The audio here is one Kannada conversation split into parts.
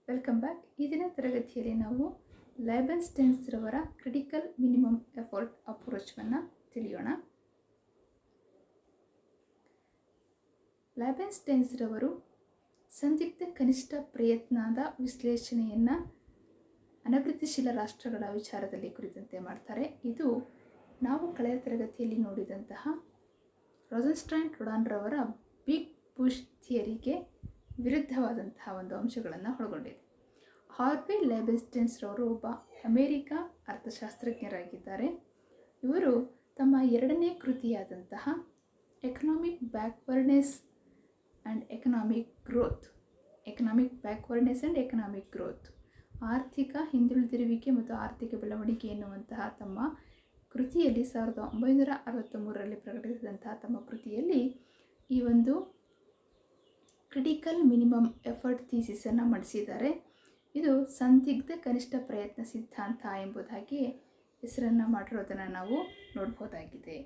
Welcome back. ಈ ದಿನ ತರಗತಿಯಲ್ಲಿ ನಾವು ಲೈಬೆನ್ಸ್ಟೈನ್ಸ್ ರವರ ಕ್ರಿಟಿಕಲ್ ಮಿನಿಮಮ್ ಎಫರ್ಟ್ ಅಪ್ರೋಚನ್ನು ತಿಳಿಯೋಣ. ಲೈಬೆನ್ಸ್ಟೈನ್ಸ್ ರವರು ಸಂದಿಗ್ಧ ಕನಿಷ್ಠ ಪ್ರಯತ್ನದ ವಿಶ್ಲೇಷಣೆಯನ್ನು ಅನಭಿವೃದ್ಧಿಶೀಲ ರಾಷ್ಟ್ರಗಳ ವಿಚಾರದಲ್ಲಿ ಕುರಿತಂತೆ ಮಾಡ್ತಾರೆ. ಇದು ನಾವು ಕಳೆದ ತರಗತಿಯಲ್ಲಿ ನೋಡಿದಂತಹ ರೋಸೆನ್ಸ್ಟೈನ್ ರುಡಾನ್ ರವರ ಬಿಗ್ ಪುಷ್ ಥಿಯರಿಗೆ ವಿರುದ್ಧವಾದಂತಹ ಒಂದು ಅಂಶಗಳನ್ನು ಒಳಗೊಂಡಿದೆ. ಹಾರ್ವೆ ಲೈಬೆನ್ಸ್ಟೈನ್ಸ್ ರವರು ಒಬ್ಬ ಅಮೇರಿಕ ಅರ್ಥಶಾಸ್ತ್ರಜ್ಞರಾಗಿದ್ದಾರೆ. ಇವರು ತಮ್ಮ ಎರಡನೇ ಕೃತಿಯಾದಂತಹ economic backwardness and economic growth ಆರ್ಥಿಕ ಹಿಂದುಳಿದಿರುವಿಕೆ ಮತ್ತು ಆರ್ಥಿಕ ಬೆಳವಣಿಗೆ ಎನ್ನುವಂತಹ ತಮ್ಮ ಕೃತಿಯಲ್ಲಿ 1963ರಲ್ಲಿ ಪ್ರಕಟಿಸಿದಂತಹ ತಮ್ಮ ಕೃತಿಯಲ್ಲಿ ಈ ಒಂದು ಕ್ರಿಟಿಕಲ್ ಮಿನಿಮಮ್ ಎಫರ್ಟ್ ಥೀಸಿಸನ್ನು ಮಂಡಿಸಿದ್ದಾರೆ. ಇದು ಸಂದಿಗ್ಧ ಕನಿಷ್ಠ ಪ್ರಯತ್ನ ಸಿದ್ಧಾಂತ ಎಂಬುದಾಗಿ ಹೆಸರನ್ನು ಮಾಡಿರೋದನ್ನು ನಾವು ನೋಡ್ಬೋದಾಗಿದೆ.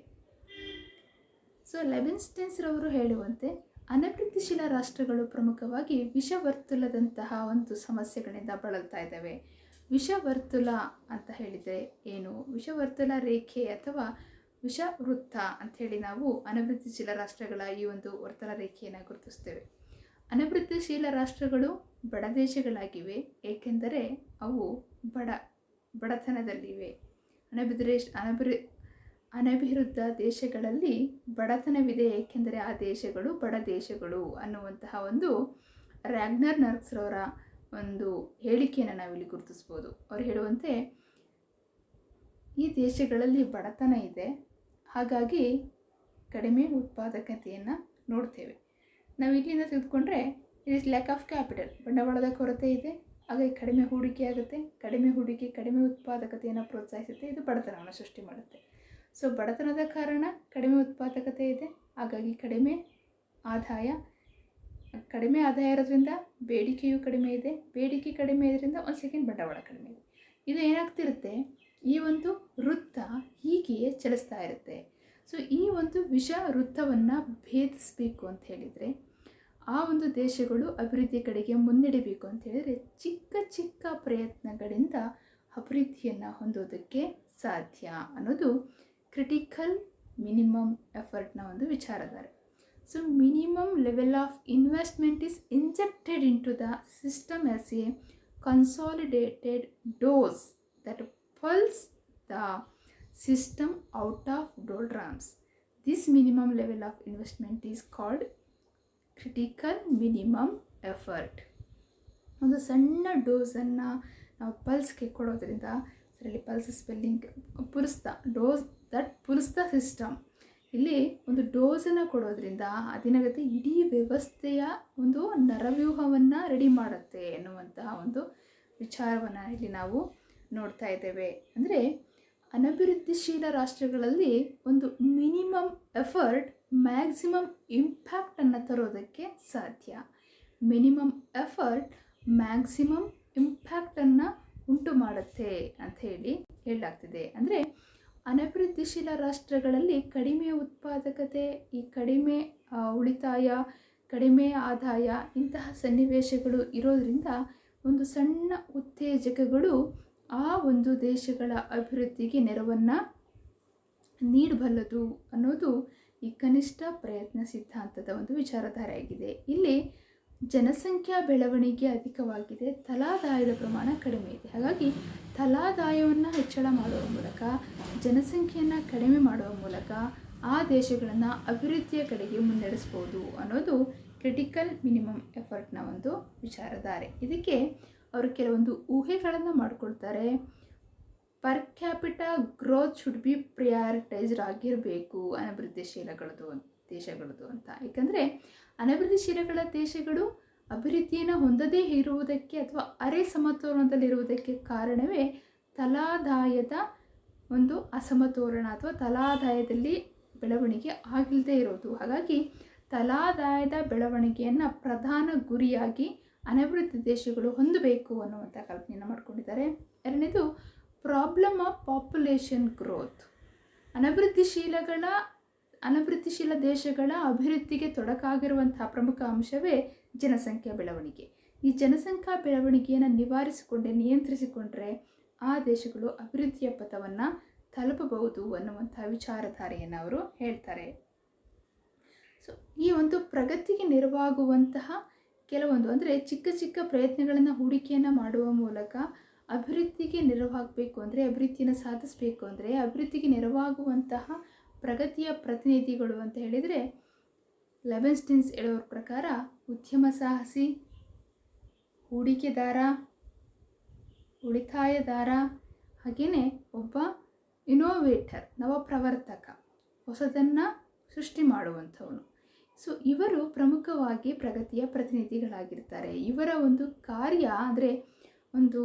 ಸೊ ಲೈಬೆನ್ಸ್ಟೈನ್ಸ್ ರವರು ಹೇಳುವಂತೆ ಅನಭಿವೃದ್ಧಿಶೀಲ ರಾಷ್ಟ್ರಗಳು ಪ್ರಮುಖವಾಗಿ ವಿಷವರ್ತುಲದಂತಹ ಒಂದು ಸಮಸ್ಯೆಗಳಿಂದ ಬಳಲ್ತಾ ಇದ್ದಾವೆ. ವಿಷವರ್ತುಲ ಅಂತ ಹೇಳಿದರೆ ಏನು? ವಿಷವರ್ತುಲ ರೇಖೆ ಅಥವಾ ವಿಷವೃತ್ತ ಅಂಥೇಳಿ ನಾವು ಅನಭಿವೃದ್ಧಿಶೀಲ ರಾಷ್ಟ್ರಗಳ ಈ ಒಂದು ವರ್ತುಲ ರೇಖೆಯನ್ನು ಗುರುತಿಸ್ತೇವೆ. ಅನಭಿವೃದ್ಧಿಶೀಲ ರಾಷ್ಟ್ರಗಳು ಬಡ ದೇಶಗಳಾಗಿವೆ, ಏಕೆಂದರೆ ಅವು ಬಡತನದಲ್ಲಿವೆ. ಅನಭಿವೃದ್ಧ ದೇಶಗಳಲ್ಲಿ ಬಡತನವಿದೆ, ಏಕೆಂದರೆ ಆ ದೇಶಗಳು ಬಡ ದೇಶಗಳು ಅನ್ನುವಂತಹ ಒಂದು ರ್ಯಾಗ್ನರ್ ನರ್ಕ್ಸ್ರವರ ಒಂದು ಹೇಳಿಕೆಯನ್ನು ನಾವಿಲ್ಲಿ ಗುರುತಿಸ್ಬೋದು. ಅವ್ರು ಹೇಳುವಂತೆ ಈ ದೇಶಗಳಲ್ಲಿ ಬಡತನ ಇದೆ, ಹಾಗಾಗಿ ಕಡಿಮೆ ಉತ್ಪಾದಕತೆಯನ್ನು ನೋಡ್ತೇವೆ. ನಾವು ಇಲ್ಲಿಂದ ತೆಗೆದುಕೊಂಡ್ರೆ it is lack of capital, ಬಂಡವಾಳದ ಕೊರತೆ ಇದೆ, ಹಾಗಾಗಿ ಕಡಿಮೆ ಹೂಡಿಕೆ ಆಗುತ್ತೆ. ಕಡಿಮೆ ಹೂಡಿಕೆ ಕಡಿಮೆ ಉತ್ಪಾದಕತೆಯನ್ನು ಪ್ರೋತ್ಸಾಹಿಸುತ್ತೆ, ಇದು ಬಡತನವನ್ನು ಸೃಷ್ಟಿ ಮಾಡುತ್ತೆ. ಸೊ ಬಡತನದ ಕಾರಣ ಕಡಿಮೆ ಉತ್ಪಾದಕತೆ ಇದೆ, ಹಾಗಾಗಿ ಕಡಿಮೆ ಆದಾಯ ಇರೋದ್ರಿಂದ ಬೇಡಿಕೆಯೂ ಕಡಿಮೆ ಇದೆ, ಬೇಡಿಕೆ ಕಡಿಮೆ ಇದರಿಂದ ಒಂದು ಸೆಕೆಂಡ್ ಬಂಡವಾಳ ಕಡಿಮೆ ಇದೆ. ಇದು ಏನಾಗ್ತಿರುತ್ತೆ, ಈ ಒಂದು ವೃತ್ತ ಹೀಗೆಯೇ ಚಲಿಸ್ತಾ ಇರುತ್ತೆ. ಸೊ ಈ ಒಂದು ವಿಷ ವೃತ್ತವನ್ನು ಭೇದಿಸಬೇಕು ಅಂತ ಹೇಳಿದರೆ, ಆ ಒಂದು ದೇಶಗಳು ಅಭಿವೃದ್ಧಿ ಕಡೆಗೆ ಮುನ್ನಡೆಯಬೇಕು ಅಂತ ಹೇಳಿದರೆ ಚಿಕ್ಕ ಚಿಕ್ಕ ಪ್ರಯತ್ನಗಳಿಂದ ಅಭಿವೃದ್ಧಿಯನ್ನು ಹೊಂದೋದಕ್ಕೆ ಸಾಧ್ಯ ಅನ್ನೋದು ಕ್ರಿಟಿಕಲ್ ಮಿನಿಮಮ್ ಎಫರ್ಟ್ನ ಒಂದು ವಿಚಾರಧಾರೆ. So minimum level of investment is injected into the system as a consolidated dose that pulls the system out of doldrums. This minimum level of investment is called critical minimum effort. ಒಂದು ಸಣ್ಣ ಡೋಸನ್ನು ನಾವು ಪಲ್ಸ್ಗೆ ಕೊಡೋದ್ರಿಂದ, ಸರಿ pulse spelling dose that pulls the system. ಇಲ್ಲಿ ಒಂದು ಡೋಸನ್ನು ಕೊಡೋದ್ರಿಂದ ಅದೇನಾಗುತ್ತೆ, ಇಡೀ ವ್ಯವಸ್ಥೆಯ ಒಂದು ನರವ್ಯೂಹವನ್ನು ರೆಡಿ ಮಾಡುತ್ತೆ ಎನ್ನುವಂತಹ ಒಂದು ವಿಚಾರವನ್ನು ಇಲ್ಲಿ ನಾವು ನೋಡ್ತಾ ಇದ್ದೇವೆ. ಅಂದರೆ ಅನಭಿವೃದ್ಧಿಶೀಲ ರಾಷ್ಟ್ರಗಳಲ್ಲಿ ಒಂದು ಮಿನಿಮಮ್ ಎಫರ್ಟ್ ಮ್ಯಾಕ್ಸಿಮಮ್ ಇಂಪ್ಯಾಕ್ಟನ್ನು ತರೋದಕ್ಕೆ ಸಾಧ್ಯ. ಮಿನಿಮಮ್ ಎಫರ್ಟ್ ಮ್ಯಾಕ್ಸಿಮಮ್ ಇಂಪ್ಯಾಕ್ಟನ್ನು ಉಂಟು ಮಾಡುತ್ತೆ ಅಂತ ಹೇಳಲಾಗ್ತಿದೆ. ಅಂದರೆ ಅನಭಿವೃದ್ಧಿಶೀಲ ರಾಷ್ಟ್ರಗಳಲ್ಲಿ ಕಡಿಮೆ ಉತ್ಪಾದಕತೆ, ಈ ಕಡಿಮೆ ಉಳಿತಾಯ, ಕಡಿಮೆ ಆದಾಯ ಇಂತಹ ಸನ್ನಿವೇಶಗಳು ಇರೋದರಿಂದ ಒಂದು ಸಣ್ಣ ಉತ್ತೇಜಕಗಳು ಆ ಒಂದು ದೇಶಗಳ ಅಭಿವೃದ್ಧಿಗೆ ನೆರವನ್ನು ನೀಡಬಲ್ಲದು ಅನ್ನೋದು ಈ ಕನಿಷ್ಠ ಪ್ರಯತ್ನ ಸಿದ್ಧಾಂತದ ಒಂದು ವಿಚಾರಧಾರೆಯಾಗಿದೆ. ಇಲ್ಲಿ ಜನಸಂಖ್ಯಾ ಬೆಳವಣಿಗೆ ಅಧಿಕವಾಗಿದೆ, ತಲಾದಾಯದ ಪ್ರಮಾಣ ಕಡಿಮೆ ಇದೆ. ಹಾಗಾಗಿ ತಲಾದಾಯವನ್ನು ಹೆಚ್ಚಳ ಮಾಡುವ ಮೂಲಕ, ಜನಸಂಖ್ಯೆಯನ್ನು ಕಡಿಮೆ ಮಾಡುವ ಮೂಲಕ ಆ ದೇಶಗಳನ್ನು ಅಭಿವೃದ್ಧಿಯ ಕಡೆಗೆ ಮುನ್ನಡೆಸ್ಬೋದು ಅನ್ನೋದು ಕ್ರಿಟಿಕಲ್ ಮಿನಿಮಮ್ ಎಫರ್ಟ್ನ ಒಂದು ವಿಚಾರಧಾರೆ. ಇದಕ್ಕೆ ಅವರು ಕೆಲವೊಂದು ಊಹೆಗಳನ್ನು ಮಾಡಿಕೊಳ್ತಾರೆ. Per capita growth should be prioritized ಆಗಿರಬೇಕು ದೇಶಗಳದು ಅಂತ. ಏಕೆಂದರೆ ಅನಭಿವೃದ್ಧಿಶೀಲಗಳ ದೇಶಗಳು ಅಭಿವೃದ್ಧಿಯನ್ನು ಹೊಂದದೇ ಇರುವುದಕ್ಕೆ ಅಥವಾ ಅರೆ ಸಮತೋಲನದಲ್ಲಿರುವುದಕ್ಕೆ ಕಾರಣವೇ ತಲಾದಾಯದ ಒಂದು ಅಸಮತೋಲನ ಅಥವಾ ತಲಾದಾಯದಲ್ಲಿ ಬೆಳವಣಿಗೆ ಆಗಿಲ್ಲದೆ ಇರೋದು. ಹಾಗಾಗಿ ತಲಾದಾಯದ ಬೆಳವಣಿಗೆಯನ್ನು ಪ್ರಧಾನ ಗುರಿಯಾಗಿ ಅನಭಿವೃದ್ಧಿ ದೇಶಗಳು ಹೊಂದಬೇಕು ಅನ್ನುವಂಥ ಕಲ್ಪನೆಯನ್ನು ಮಾಡ್ಕೊಂಡಿದ್ದಾರೆ. ಎರಡನೇದು ಪ್ರಾಬ್ಲಮ್ ಆಫ್ ಪಾಪ್ಯುಲೇಷನ್ ಗ್ರೋತ್. ಅನಭಿವೃದ್ಧಿಶೀಲ ದೇಶಗಳ ಅಭಿವೃದ್ಧಿಗೆ ತೊಡಕಾಗಿರುವಂತಹ ಪ್ರಮುಖ ಅಂಶವೇ ಜನಸಂಖ್ಯಾ ಬೆಳವಣಿಗೆ. ಈ ಜನಸಂಖ್ಯಾ ಬೆಳವಣಿಗೆಯನ್ನು ನಿಯಂತ್ರಿಸಿಕೊಂಡ್ರೆ ಆ ದೇಶಗಳು ಅಭಿವೃದ್ಧಿಯ ಪಥವನ್ನು ತಲುಪಬಹುದು ಅನ್ನುವಂಥ ವಿಚಾರಧಾರೆಯನ್ನು ಅವರು ಹೇಳ್ತಾರೆ. ಸೊ ಈ ಒಂದು ಪ್ರಗತಿಗೆ ನೆರವಾಗುವಂತಹ ಕೆಲವೊಂದು ಅಂದರೆ ಚಿಕ್ಕ ಚಿಕ್ಕ ಪ್ರಯತ್ನಗಳನ್ನು ಹೂಡಿಕೆಯನ್ನು ಮಾಡುವ ಮೂಲಕ ಅಭಿವೃದ್ಧಿಗೆ ನೆರವಾಗಬೇಕು ಅಂದರೆ, ಅಭಿವೃದ್ಧಿಯನ್ನು ಸಾಧಿಸಬೇಕು ಅಂದರೆ, ಅಭಿವೃದ್ಧಿಗೆ ನೆರವಾಗುವಂತಹ ಪ್ರಗತಿಯ ಪ್ರತಿನಿಧಿಗಳು ಅಂತ ಹೇಳಿದರೆ ಲೆವಿನ್ಸ್ಟನ್ ಹೇಳೋರ ಪ್ರಕಾರ ಉದ್ಯಮ ಸಾಹಸಿ, ಹೂಡಿಕೆದಾರ, ಉಳಿತಾಯದಾರ, ಹಾಗೆಯೇ ಒಬ್ಬ ಇನೋವೇಟರ್, ನವಪ್ರವರ್ತಕ, ಹೊಸದನ್ನು ಸೃಷ್ಟಿ ಮಾಡುವಂಥವನು. ಸೊ ಇವರು ಪ್ರಮುಖವಾಗಿ ಪ್ರಗತಿಯ ಪ್ರತಿನಿಧಿಗಳಾಗಿರ್ತಾರೆ. ಇವರ ಒಂದು ಕಾರ್ಯ ಅಂದರೆ ಒಂದು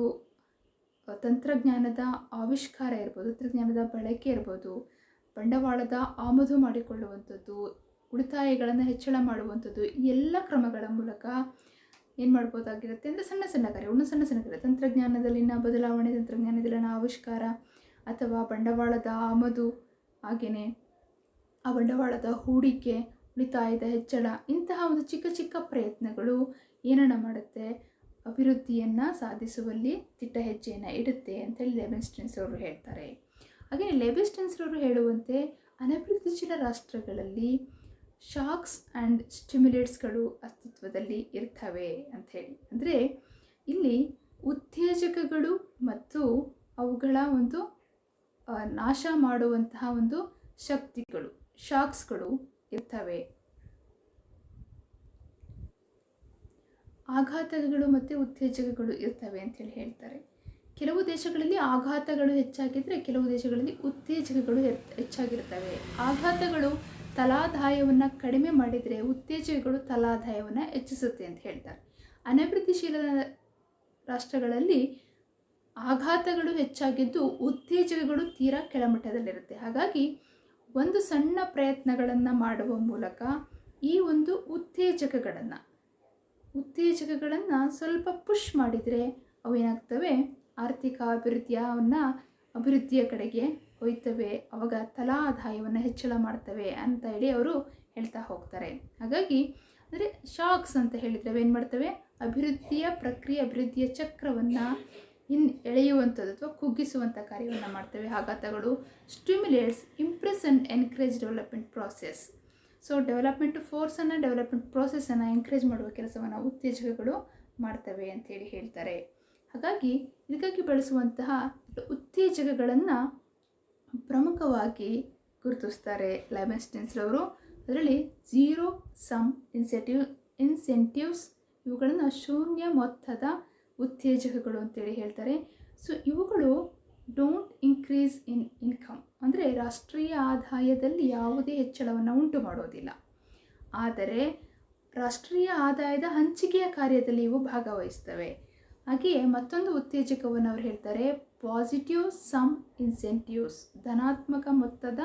ತಂತ್ರಜ್ಞಾನದ ಆವಿಷ್ಕಾರ ಇರ್ಬೋದು, ತಂತ್ರಜ್ಞಾನದ ಬಳಕೆ ಇರ್ಬೋದು, ಬಂಡವಾಳದ ಆಮದು ಮಾಡಿಕೊಳ್ಳುವಂಥದ್ದು, ಉಳಿತಾಯಗಳನ್ನು ಹೆಚ್ಚಳ ಮಾಡುವಂಥದ್ದು, ಈ ಎಲ್ಲ ಕ್ರಮಗಳ ಮೂಲಕ ಏನು ಮಾಡ್ಬೋದಾಗಿರುತ್ತೆ ಅಂದರೆ ಸಣ್ಣ ಸಣ್ಣ ಕಾರ್ಯ ತಂತ್ರಜ್ಞಾನದಲ್ಲಿನ ಬದಲಾವಣೆ, ತಂತ್ರಜ್ಞಾನದಲ್ಲಿನ ಆವಿಷ್ಕಾರ ಅಥವಾ ಬಂಡವಾಳದ ಆಮದು, ಹಾಗೆಯೇ ಆ ಬಂಡವಾಳದ ಹೂಡಿಕೆ, ಉಳಿತಾಯದ ಹೆಚ್ಚಳ, ಇಂತಹ ಒಂದು ಚಿಕ್ಕ ಚಿಕ್ಕ ಪ್ರಯತ್ನಗಳು ಏನನ್ನ ಮಾಡುತ್ತೆ, ಅಭಿವೃದ್ಧಿಯನ್ನು ಸಾಧಿಸುವಲ್ಲಿ ದಿಟ್ಟ ಹೆಜ್ಜೆಯನ್ನು ಇಡುತ್ತೆ ಅಂತೇಳಿ ಲೆವಿನ್ಸ್ಟನ್ ಅವರು ಹೇಳ್ತಾರೆ. ಹಾಗೆಯೇ ಲೆವಿನ್ಸ್ಟನ್ ಅವರು ಹೇಳುವಂತೆ ಅನಭಿವೃದ್ಧಿಶೀಲ ರಾಷ್ಟ್ರಗಳಲ್ಲಿ ಶಾಕ್ಸ್ ಆ್ಯಂಡ್ ಸ್ಟಿಮ್ಯುಲೇಟ್ಸ್ಗಳು ಅಸ್ತಿತ್ವದಲ್ಲಿ ಇರ್ತವೆ ಅಂಥೇಳಿ. ಅಂದರೆ ಇಲ್ಲಿ ಉತ್ತೇಜಕಗಳು ಮತ್ತು ಅವುಗಳ ಒಂದು ನಾಶ ಮಾಡುವಂತಹ ಒಂದು ಶಕ್ತಿಗಳು, ಶಾಕ್ಸ್ಗಳು ಇರ್ತವೆ. ಆಘಾತಗಳು ಮತ್ತು ಉತ್ತೇಜಕಗಳು ಇರ್ತವೆ ಅಂತೇಳಿ ಹೇಳ್ತಾರೆ. ಕೆಲವು ದೇಶಗಳಲ್ಲಿ ಆಘಾತಗಳು ಹೆಚ್ಚಾಗಿದ್ದರೆ ಕೆಲವು ದೇಶಗಳಲ್ಲಿ ಉತ್ತೇಜಕಗಳು ಹೆಚ್ಚಾಗಿರ್ತವೆ. ಆಘಾತಗಳು ತಲಾದಾಯವನ್ನು ಕಡಿಮೆ ಮಾಡಿದರೆ ಉತ್ತೇಜಕಗಳು ತಲಾದಾಯವನ್ನು ಹೆಚ್ಚಿಸುತ್ತೆ ಅಂತ ಹೇಳ್ತಾರೆ. ಅನಭಿವೃದ್ಧಿಶೀಲ ರಾಷ್ಟ್ರಗಳಲ್ಲಿ ಆಘಾತಗಳು ಹೆಚ್ಚಾಗಿದ್ದು ಉತ್ತೇಜಕಗಳು ತೀರಾ ಕೆಳಮಟ್ಟದಲ್ಲಿರುತ್ತೆ. ಹಾಗಾಗಿ ಒಂದು ಸಣ್ಣ ಪ್ರಯತ್ನಗಳನ್ನು ಮಾಡುವ ಮೂಲಕ ಈ ಒಂದು ಉತ್ತೇಜಕಗಳನ್ನು ಸ್ವಲ್ಪ ಪುಷ್ ಮಾಡಿದರೆ ಅವೇನಾಗ್ತವೆ, ಆರ್ಥಿಕ ಅಭಿವೃದ್ಧಿಯ ಕಡೆಗೆ ಒಯ್ತವೆ, ಅವಾಗ ತಲಾ ಆದಾಯವನ್ನು ಹೆಚ್ಚಳ ಮಾಡ್ತವೆ ಅಂತ ಹೇಳಿ ಅವರು ಹೇಳ್ತಾ ಹೋಗ್ತಾರೆ. ಹಾಗಾಗಿ ಅಂದರೆ ಶಾಕ್ಸ್ ಅಂತ ಹೇಳಿದರೆ ಅವೇನು ಮಾಡ್ತವೆ, ಅಭಿವೃದ್ಧಿಯ ಚಕ್ರವನ್ನು ಎಳೆಯುವಂಥದ್ದು ಅಥವಾ ಕುಗ್ಗಿಸುವಂಥ ಕಾರ್ಯವನ್ನು ಮಾಡ್ತವೆ ಆಘಾತಗಳು. Stimulates impress and encourage development process. So development ಫೋರ್ಸನ್ನು, ಡೆವಲಪ್ಮೆಂಟ್ ಪ್ರಾಸೆಸನ್ನು ಎಂಕರೇಜ್ ಮಾಡುವ ಕೆಲಸವನ್ನು ಉತ್ತೇಜಕಗಳು ಮಾಡ್ತವೆ ಅಂತೇಳಿ ಹೇಳ್ತಾರೆ. ಹಾಗಾಗಿ ಇದಕ್ಕಾಗಿ ಬಳಸುವಂತಹ ಉತ್ತೇಜಕಗಳನ್ನು ಪ್ರಮುಖವಾಗಿ ಗುರುತಿಸ್ತಾರೆ ಲೆವಿನ್ಸ್ಟನ್ ಅವರು. ಅದರಲ್ಲಿ ಝೀರೋ ಸಮ್ ಇನ್ಸೆಂಟಿವ್ಸ್, ಇವುಗಳನ್ನು ಶೂನ್ಯ ಮೊತ್ತದ ಉತ್ತೇಜಕಗಳು ಅಂತೇಳಿ ಹೇಳ್ತಾರೆ. ಸೊ ಇವುಗಳು ಡೋಂಟ್ ಇನ್ಕ್ರೀಸ್ ಇನ್ ಇನ್ಕಮ್, ಅಂದರೆ ರಾಷ್ಟ್ರೀಯ ಆದಾಯದಲ್ಲಿ ಯಾವುದೇ ಹೆಚ್ಚಳವನ್ನು ಉಂಟು ಮಾಡೋದಿಲ್ಲ, ಆದರೆ ರಾಷ್ಟ್ರೀಯ ಆದಾಯದ ಹಂಚಿಕೆಯ ಕಾರ್ಯದಲ್ಲಿ ಇವು ಭಾಗವಹಿಸ್ತವೆ. ಹಾಗೆಯೇ ಮತ್ತೊಂದು ಉತ್ತೇಜಕವನ್ನು ಅವರು ಹೇಳ್ತಾರೆ ಪಾಸಿಟಿವ್ ಸಮ್ ಇನ್ಸೆಂಟಿವ್ಸ್, ಧನಾತ್ಮಕ ಮೊತ್ತದ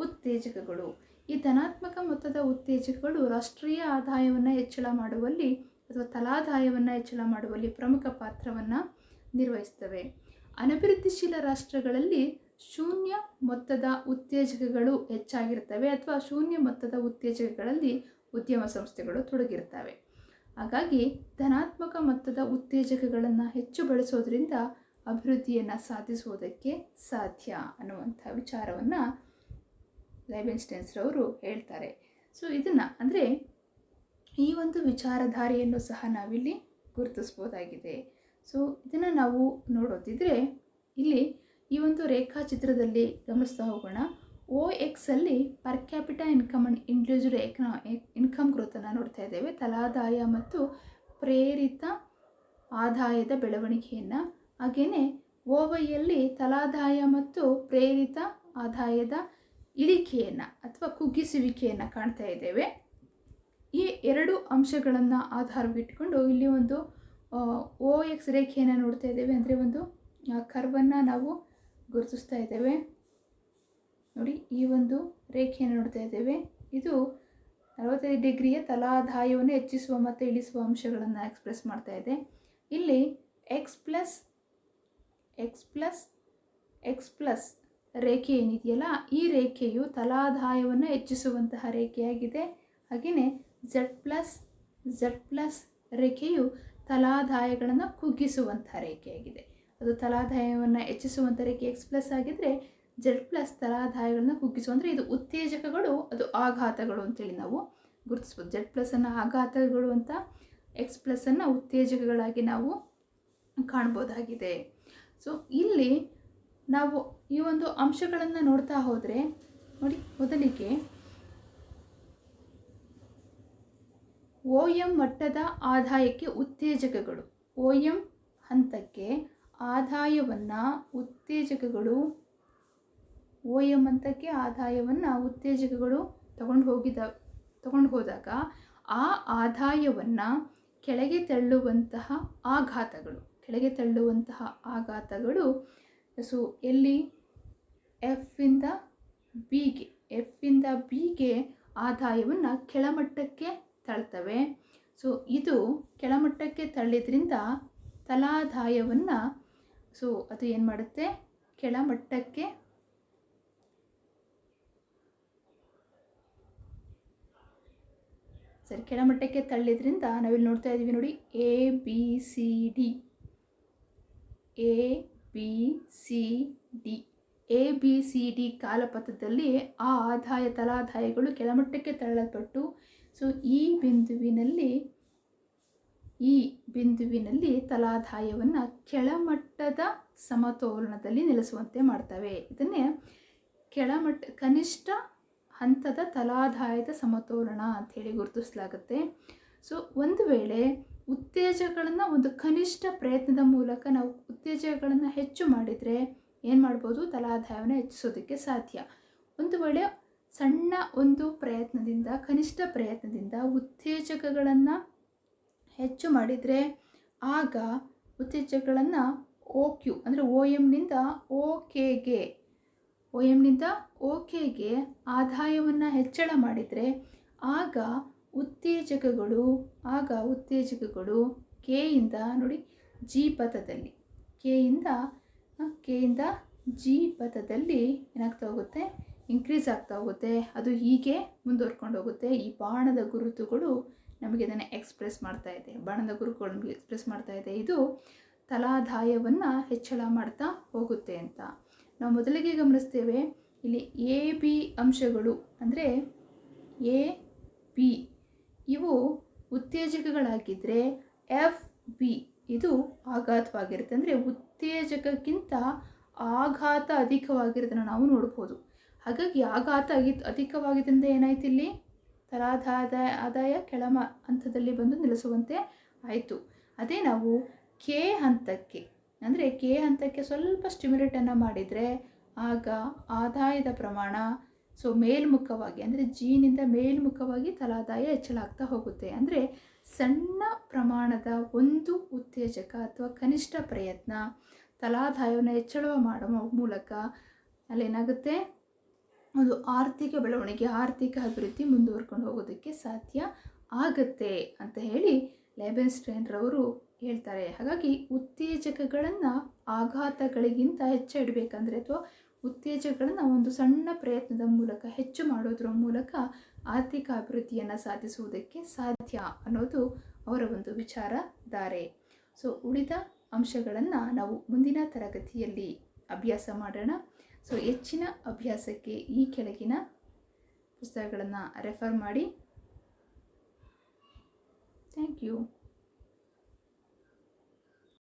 ಉತ್ತೇಜಕಗಳು. ಈ ಧನಾತ್ಮಕ ಮೊತ್ತದ ಉತ್ತೇಜಕಗಳು ರಾಷ್ಟ್ರೀಯ ಆದಾಯವನ್ನು ಹೆಚ್ಚಳ ಮಾಡುವಲ್ಲಿ ಅಥವಾ ತಲಾದಾಯವನ್ನು ಹೆಚ್ಚಳ ಮಾಡುವಲ್ಲಿ ಪ್ರಮುಖ ಪಾತ್ರವನ್ನು ನಿರ್ವಹಿಸ್ತವೆ. ಅನಭಿವೃದ್ಧಿಶೀಲ ರಾಷ್ಟ್ರಗಳಲ್ಲಿ ಶೂನ್ಯ ಮೊತ್ತದ ಉತ್ತೇಜಕಗಳು ಹೆಚ್ಚಾಗಿರ್ತವೆ ಅಥವಾ ಶೂನ್ಯ ಮೊತ್ತದ ಉತ್ತೇಜಕಗಳಲ್ಲಿ ಉದ್ಯಮ ಸಂಸ್ಥೆಗಳು ತೊಡಗಿರ್ತವೆ. ಹಾಗಾಗಿ ಧನಾತ್ಮಕ ಮೊತ್ತದ ಉತ್ತೇಜಕಗಳನ್ನು ಹೆಚ್ಚು ಬಳಸೋದ್ರಿಂದ ಅಭಿವೃದ್ಧಿಯನ್ನು ಸಾಧಿಸುವುದಕ್ಕೆ ಸಾಧ್ಯ ಅನ್ನುವಂಥ ವಿಚಾರವನ್ನು ಲೆವಿನ್ಸ್ಟನ್ ಅವರು ಹೇಳ್ತಾರೆ. ಸೊ ಇದನ್ನು ಅಂದರೆ ಈ ಒಂದು ವಿಚಾರಧಾರೆಯನ್ನು ಸಹ ನಾವಿಲ್ಲಿ ಗುರುತಿಸ್ಬೋದಾಗಿದೆ. ಸೊ ಇದನ್ನು ನಾವು ನೋಡೋದಿದ್ರೆ ಇಲ್ಲಿ ಈ ಒಂದು ರೇಖಾಚಿತ್ರದಲ್ಲಿ ಗಮನಿಸ್ತಾ ಹೋಗೋಣ. OXಲ್ಲಿ per capital income and individual income ಗ್ರೋತನ್ನು ನೋಡ್ತಾ ಇದ್ದೇವೆ, ತಲಾದಾಯ ಮತ್ತು ಪ್ರೇರಿತ ಆದಾಯದ ಬೆಳವಣಿಗೆಯನ್ನು. ಹಾಗೆಯೇ OYಯಲ್ಲಿ ತಲಾದಾಯ ಮತ್ತು ಪ್ರೇರಿತ ಆದಾಯದ ಇಳಿಕೆಯನ್ನು ಅಥವಾ ಕುಗ್ಗಿಸುವಿಕೆಯನ್ನು ಕಾಣ್ತಾ ಇದ್ದೇವೆ. ಈ ಎರಡು ಅಂಶಗಳನ್ನು ಆಧಾರವಿಟ್ಟುಕೊಂಡು ಇಲ್ಲಿ ಒಂದು OX ರೇಖೆಯನ್ನು ನೋಡ್ತಾ ಇದ್ದೇವೆ, ಅಂದರೆ ಒಂದು ಕರ್ವನ್ನು ನಾವು ಗುರುತಿಸ್ತಾ ಇದ್ದೇವೆ. ನೋಡಿ, ಈ ಒಂದು ರೇಖೆಯನ್ನು ನೋಡ್ತಾ ಇದ್ದೇವೆ. ಇದು 45 ಡಿಗ್ರಿಯ ತಲಾದಾಯವನ್ನು ಹೆಚ್ಚಿಸುವ ಮತ್ತು ಇಳಿಸುವ ಅಂಶಗಳನ್ನು ಎಕ್ಸ್ಪ್ರೆಸ್ ಮಾಡ್ತಾ ಇದೆ. ಇಲ್ಲಿ ಎಕ್ಸ್ ಪ್ಲಸ್ ರೇಖೆ ಏನಿದೆಯಲ್ಲ, ಈ ರೇಖೆಯು ತಲಾದಾಯವನ್ನು ಹೆಚ್ಚಿಸುವಂತಹ ರೇಖೆಯಾಗಿದೆ. ಹಾಗೆಯೇ ಝೆಡ್ ಪ್ಲಸ್ ರೇಖೆಯು ತಲಾದಾಯಗಳನ್ನು ಕುಗ್ಗಿಸುವಂಥ ರೇಖೆಯಾಗಿದೆ. ಅದು ತಲಾದಾಯವನ್ನು ಹೆಚ್ಚಿಸುವಂಥ ರೇಖೆ X+ ಆಗಿದ್ದರೆ Z+ ತಲಾದಾಯಗಳನ್ನು ಕುಗ್ಗಿಸುವ, ಅಂದರೆ ಇದು ಉತ್ತೇಜಕಗಳು, ಅದು ಆಘಾತಗಳು ಅಂತೇಳಿ ನಾವು ಗುರುತಿಸ್ಬೋದು. Z+ ಆಘಾತಗಳು ಅಂತ, X+ ಉತ್ತೇಜಕಗಳಾಗಿ ನಾವು ಕಾಣ್ಬೋದಾಗಿದೆ. ಸೊ ಇಲ್ಲಿ ನಾವು ಈ ಒಂದು ಅಂಶಗಳನ್ನು ನೋಡ್ತಾ ಹೋದರೆ ನೋಡಿ, ಮೊದಲಿಗೆ OM ಮಟ್ಟದ ಆದಾಯಕ್ಕೆ ಉತ್ತೇಜಕಗಳು, OM ಹಂತಕ್ಕೆ ಆದಾಯವನ್ನು ಉತ್ತೇಜಕಗಳು, OM ಹಂತಕ್ಕೆ ಆದಾಯವನ್ನು ಉತ್ತೇಜಕಗಳು ತಗೊಂಡು ಹೋದಾಗ ಆ ಆದಾಯವನ್ನು ಕೆಳಗೆ ತಳ್ಳುವಂತಹ ಆಘಾತಗಳು ಸೊ ಎಲ್ಲಿ F ಇಂದ Bಗೆ ಆದಾಯವನ್ನು ಕೆಳಮಟ್ಟಕ್ಕೆ ತಳ್ತವೆ. ಸೊ ಇದು ಕೆಳಮಟ್ಟಕ್ಕೆ ತಳ್ಳಿದ್ರಿಂದ ತಲಾದಾಯವನ್ನು ಸೊ ಅದು ಏನು ಮಾಡುತ್ತೆ, ಕೆಳಮಟ್ಟಕ್ಕೆ ತಳ್ಳಿದ್ರಿಂದ ನಾವಿಲ್ಲಿ ನೋಡ್ತಾ ಇದ್ದೀವಿ ನೋಡಿ, ABCD ಕಾಲಪಥದಲ್ಲಿ ಆ ತಲಾದಾಯಗಳು ಕೆಳಮಟ್ಟಕ್ಕೆ ತಳ್ಳಲ್ಪಟ್ಟು ಸೊ ಈ ಬಿಂದುವಿನಲ್ಲಿ ತಲಾದಾಯವನ್ನು ಕೆಳಮಟ್ಟದ ಸಮತೋಲನದಲ್ಲಿ ನೆಲೆಸುವಂತೆ ಮಾಡ್ತವೆ. ಇದನ್ನೇ ಕನಿಷ್ಠ ಹಂತದ ತಲಾದಾಯದ ಸಮತೋಲನ ಅಂಥೇಳಿ ಗುರುತಿಸಲಾಗುತ್ತೆ. ಸೊ ಒಂದು ವೇಳೆ ಉತ್ತೇಜಕಗಳನ್ನು ಒಂದು ಕನಿಷ್ಠ ಪ್ರಯತ್ನದ ಮೂಲಕ ನಾವು ಉತ್ತೇಜಕಗಳನ್ನು ಹೆಚ್ಚು ಮಾಡಿದರೆ ಏನು ಮಾಡ್ಬೋದು, ತಲಾದಾಯವನ್ನು ಹೆಚ್ಚಿಸೋದಕ್ಕೆ ಸಾಧ್ಯ. ಒಂದು ವೇಳೆ ಸಣ್ಣ ಒಂದು ಕನಿಷ್ಠ ಪ್ರಯತ್ನದಿಂದ ಉತ್ತೇಜಕಗಳನ್ನು ಹೆಚ್ಚು ಮಾಡಿದರೆ ಆಗ ಉತ್ತೇಜಕಗಳನ್ನು OQ ಅಂದರೆ OMನಿಂದ OKಗೆ ಆದಾಯವನ್ನು ಹೆಚ್ಚಳ ಮಾಡಿದರೆ ಆಗ ಉತ್ತೇಜಕಗಳು Kಯಿಂದ ನೋಡಿ Kಯಿಂದ G ಪಥದಲ್ಲಿ ಏನಾಗ್ತಾ ಹೋಗುತ್ತೆ, ಇನ್ಕ್ರೀಸ್ ಆಗ್ತಾ ಹೋಗುತ್ತೆ. ಅದು ಹೀಗೆ ಮುಂದುವರ್ಕೊಂಡು ಹೋಗುತ್ತೆ. ಈ ಬಾಣದ ಗುರುತುಗಳು ನಮಗೆ ಇದನ್ನು ಎಕ್ಸ್ಪ್ರೆಸ್ ಮಾಡ್ತಾ ಇದೆ. ಇದು ತಲಾದಾಯವನ್ನು ಹೆಚ್ಚಳ ಮಾಡ್ತಾ ಹೋಗುತ್ತೆ ಅಂತ ನಾವು ಮೊದಲಿಗೆ ಗಮನಿಸ್ತೇವೆ. ಇಲ್ಲಿ AB ಅಂಶಗಳು ಅಂದರೆ AB ಇವು ಉತ್ತೇಜಕಗಳಾಗಿದ್ದರೆ FB ಇದು ಆಘಾತವಾಗಿರುತ್ತೆ. ಅಂದರೆ ಉತ್ತೇಜಕಕ್ಕಿಂತ ಆಘಾತ ಅಧಿಕವಾಗಿರೋದನ್ನು ನಾವು ನೋಡ್ಬೋದು. ಹಾಗಾಗಿ ಆಘಾತ ಅಧಿಕವಾಗಿದ್ದರಿಂದ ಏನಾಯ್ತು, ಇಲ್ಲಿ ಆದಾಯ ಕೆಳ ಹಂತದಲ್ಲಿ ಬಂದು ನಿಲ್ಲಿಸುವಂತೆ ಆಯಿತು. ಅದೇ ನಾವು K ಹಂತಕ್ಕೆ ಸ್ವಲ್ಪ ಸ್ಟಿಮ್ಯುಲೇಟನ್ನು ಮಾಡಿದರೆ ಆಗ ಆದಾಯದ ಪ್ರಮಾಣ ಸೊ ಮೇಲ್ಮುಖವಾಗಿ, ಅಂದರೆ Gನಿಂದ ಮೇಲ್ಮುಖವಾಗಿ ತಲಾದಾಯ ಹೆಚ್ಚಳ ಆಗ್ತಾ ಹೋಗುತ್ತೆ. ಅಂದರೆ ಸಣ್ಣ ಪ್ರಮಾಣದ ಒಂದು ಉತ್ತೇಜಕ ಅಥವಾ ಕನಿಷ್ಠ ಪ್ರಯತ್ನ ತಲಾದಾಯವನ್ನು ಹೆಚ್ಚಳ ಮಾಡುವ ಮೂಲಕ ಅಲ್ಲೇನಾಗುತ್ತೆ, ಒಂದು ಆರ್ಥಿಕ ಬೆಳವಣಿಗೆ, ಆರ್ಥಿಕ ಅಭಿವೃದ್ಧಿ ಮುಂದುವರ್ಕೊಂಡು ಹೋಗೋದಕ್ಕೆ ಸಾಧ್ಯ ಆಗುತ್ತೆ ಅಂತ ಹೇಳಿ ಲೇಬೆನ್ಸ್ಟೈನ್ರವರು ಹೇಳ್ತಾರೆ. ಹಾಗಾಗಿ ಉತ್ತೇಜಕಗಳನ್ನು ಆಘಾತಗಳಿಗಿಂತ ಹೆಚ್ಚು ಇಡಬೇಕಂದ್ರೆ ಅಥವಾ ಉತ್ತೇಜಕಗಳನ್ನು ಒಂದು ಸಣ್ಣ ಪ್ರಯತ್ನದ ಮೂಲಕ ಹೆಚ್ಚು ಮಾಡೋದ್ರ ಮೂಲಕ ಆರ್ಥಿಕ ಅಭಿವೃದ್ಧಿಯನ್ನು ಸಾಧಿಸುವುದಕ್ಕೆ ಸಾಧ್ಯ ಅನ್ನೋದು ಅವರ ಒಂದು ವಿಚಾರಧಾರೆ. ಸೊ ಉಳಿದ ಅಂಶಗಳನ್ನು ನಾವು ಮುಂದಿನ ತರಗತಿಯಲ್ಲಿ ಅಭ್ಯಾಸ ಮಾಡೋಣ. ಸೊ ಹೆಚ್ಚಿನ ಅಭ್ಯಾಸಕ್ಕೆ ಈ ಕೆಳಗಿನ ಪುಸ್ತಕಗಳನ್ನು ರೆಫರ್ ಮಾಡಿ. Thank you.